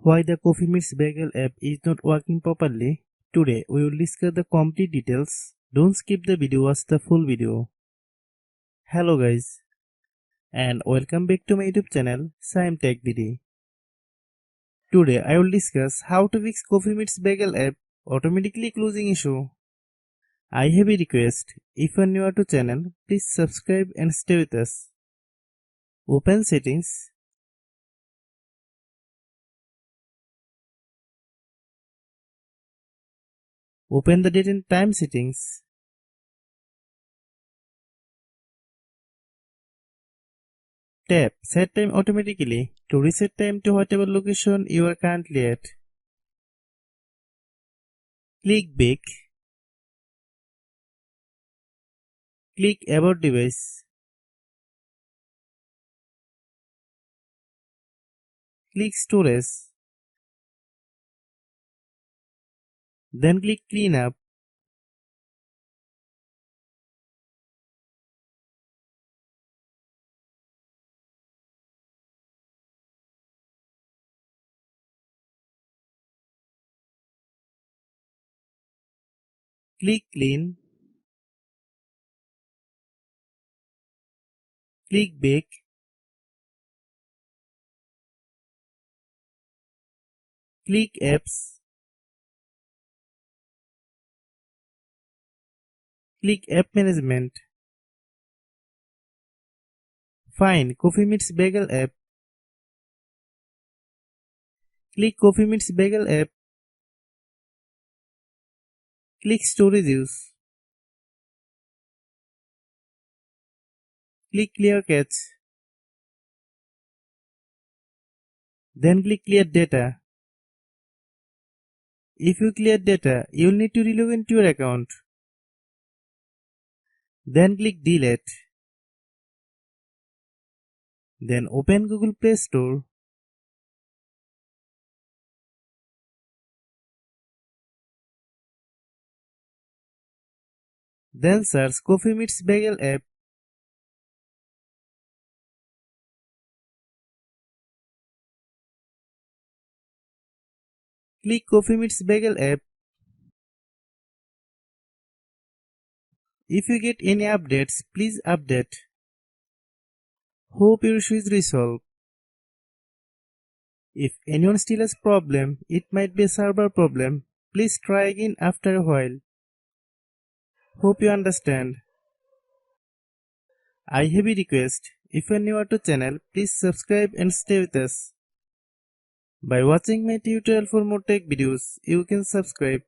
why the Coffee Meets Bagel app is not working properly. Today we will discuss the complete details. Don't skip the video, watch the full video. Hello guys and welcome back to my YouTube channel Shaem Tech BD. Today I will discuss how to fix Coffee Meets Bagel app automatically closing issue. I have a request. If you are new to channel, please subscribe and stay with us. Open settings. Open the date and time settings. Tap Set Time automatically to reset time to whatever location you are currently at. Click Back. Click About Device. Click Storage. Then click Cleanup. Click Clean. Click Back. Click Apps. Click App Management. Find Coffee Meets Bagel app. Click Coffee Meets Bagel app. Click Storage Use. Click Clear Cache. Then click Clear Data. If you clear data, you will need to relog into your account. Then click Delete. Then open Google Play Store. Then search Coffee Meets Bagel app. Click Coffee Meets Bagel app. If you get any updates, please update. Hope your issue is resolved. If anyone still has problem, it might be a server problem. Please try again after a while. Hope you understand. I have a request. If you are new to channel, please subscribe and stay with us. By watching my tutorial for more tech videos, you can subscribe.